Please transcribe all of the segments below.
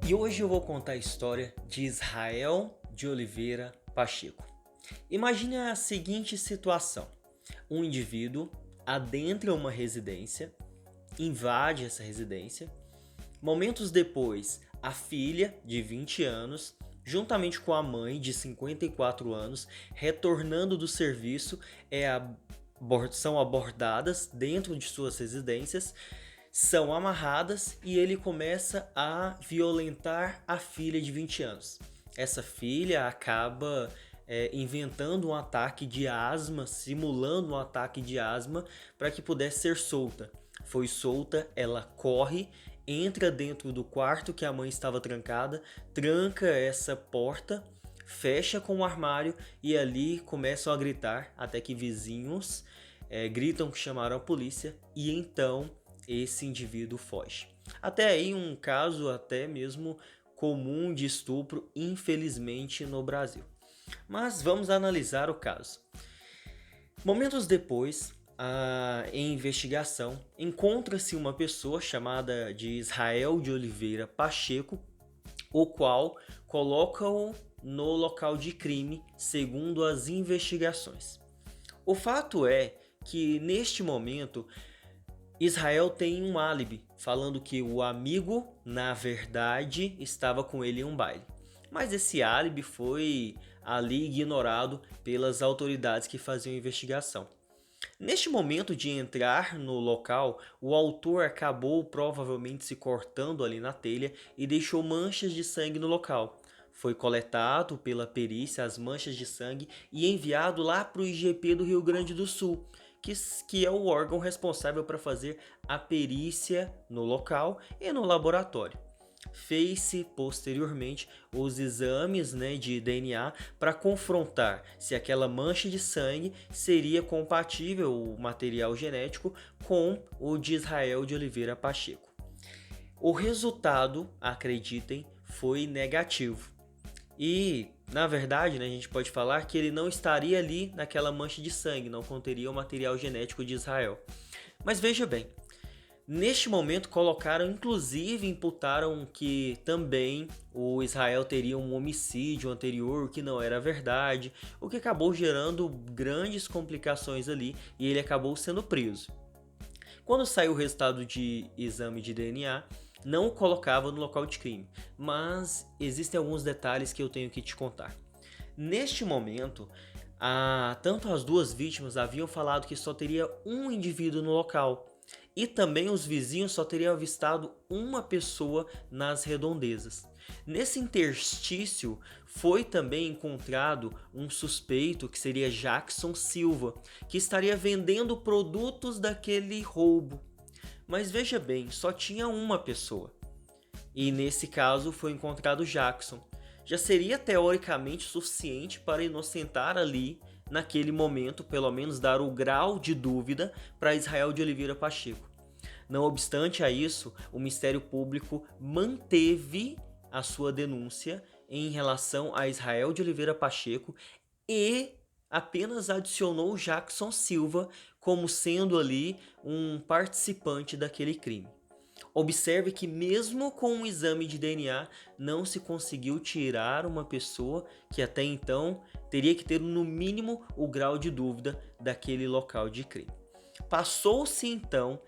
E hoje eu vou contar a história de Israel de Oliveira Pacheco. Imagine a seguinte situação: um indivíduo adentra uma residência, invade essa residência. Momentos depois, a filha, de 20 anos, juntamente com a mãe, de 54 anos, retornando do serviço, são abordadas dentro de suas residências, são amarradas e ele começa a violentar a filha de 20 anos. Essa filha acaba inventando um ataque de asma, simulando um ataque de asma para que pudesse ser solta. Foi solta, ela corre, entra dentro do quarto que a mãe estava trancada, tranca essa porta, fecha com o armário e ali começam a gritar até que vizinhos gritam que chamaram a polícia e então esse indivíduo foge. Até aí um caso até mesmo comum de estupro, infelizmente, no Brasil. Mas vamos analisar o caso. Momentos depois, em investigação, encontra-se uma pessoa chamada de Israel de Oliveira Pacheco, o qual coloca-o no local de crime, segundo as investigações. O fato é que, neste momento, Israel tem um álibi, falando que o amigo, na verdade, estava com ele em um baile. Mas esse álibi foi ali ignorado pelas autoridades que faziam a investigação. Neste momento de entrar no local, o autor acabou provavelmente se cortando ali na telha e deixou manchas de sangue no local. Foi coletado pela perícia as manchas de sangue e enviado lá para o IGP do Rio Grande do Sul, que é o órgão responsável para fazer a perícia no local e no laboratório. Fez-se posteriormente os exames de DNA para confrontar se aquela mancha de sangue seria compatível, o material genético, com o de Israel de Oliveira Pacheco. O resultado, acreditem, foi negativo. E, na verdade, a gente pode falar que ele não estaria ali naquela mancha de sangue, não conteria o material genético de Israel. Mas veja bem, neste momento colocaram, inclusive imputaram que também o Israel teria um homicídio anterior, que não era verdade, o que acabou gerando grandes complicações ali e ele acabou sendo preso. Quando saiu o resultado de exame de DNA, não o colocava no local de crime, mas existem alguns detalhes que eu tenho que te contar. Neste momento, tanto as duas vítimas haviam falado que só teria um indivíduo no local, e também os vizinhos só teriam avistado uma pessoa nas redondezas. Nesse interstício foi também encontrado um suspeito, que seria Jackson Silva, que estaria vendendo produtos daquele roubo. Mas veja bem, só tinha uma pessoa. E nesse caso foi encontrado Jackson. Já seria teoricamente suficiente para inocentar ali, naquele momento, pelo menos dar o grau de dúvida para Israel de Oliveira Pacheco. Não obstante a isso, o Ministério Público manteve a sua denúncia em relação a Israel de Oliveira Pacheco e apenas adicionou Jackson Silva como sendo ali um participante daquele crime. Observe que mesmo com um exame de DNA não se conseguiu tirar uma pessoa que até então teria que ter no mínimo o grau de dúvida daquele local de crime. Passou-se então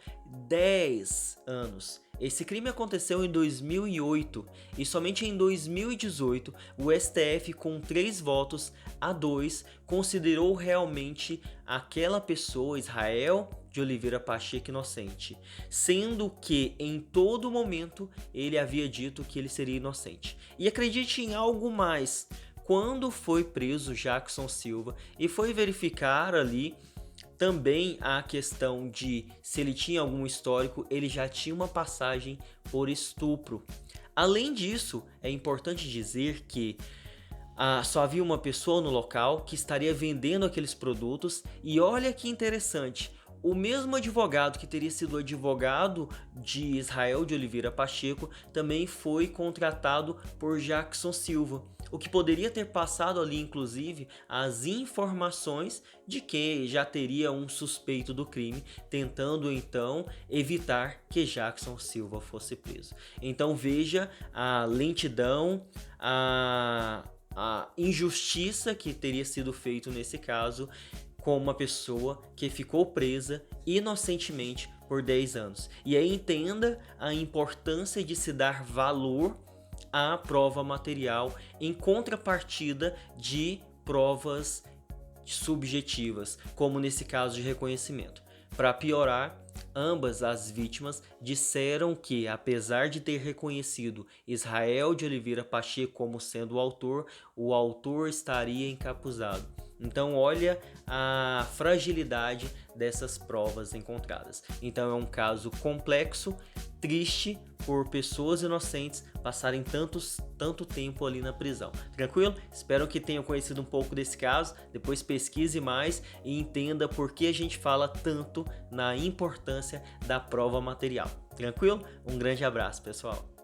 10 anos. Esse crime aconteceu em 2008 e somente em 2018 o STF, com 3 votos a 2, considerou realmente aquela pessoa, Israel de Oliveira Pacheco, inocente, sendo que em todo momento ele havia dito que ele seria inocente. E acredite em algo mais, quando foi preso Jackson Silva e foi verificar ali também a questão de se ele tinha algum histórico, ele já tinha uma passagem por estupro. Além disso, é importante dizer que só havia uma pessoa no local que estaria vendendo aqueles produtos e olha que interessante, o mesmo advogado que teria sido advogado de Israel de Oliveira Pacheco também foi contratado por Jackson Silva, o que poderia ter passado ali, inclusive, as informações de que já teria um suspeito do crime, tentando então evitar que Jackson Silva fosse preso. Então veja a lentidão, a injustiça que teria sido feito nesse caso com uma pessoa que ficou presa inocentemente por 10 anos. E aí entenda a importância de se dar valor à prova material em contrapartida de provas subjetivas, como nesse caso de reconhecimento. Para piorar, ambas as vítimas disseram que, apesar de ter reconhecido Israel de Oliveira Pacheco como sendo o autor estaria encapuzado. Então olha a fragilidade dessas provas encontradas. Então é um caso complexo, triste por pessoas inocentes passarem tanto tempo ali na prisão. Tranquilo? Espero que tenham conhecido um pouco desse caso. Depois pesquise mais e entenda por que a gente fala tanto na importância da prova material. Tranquilo? Um grande abraço, pessoal.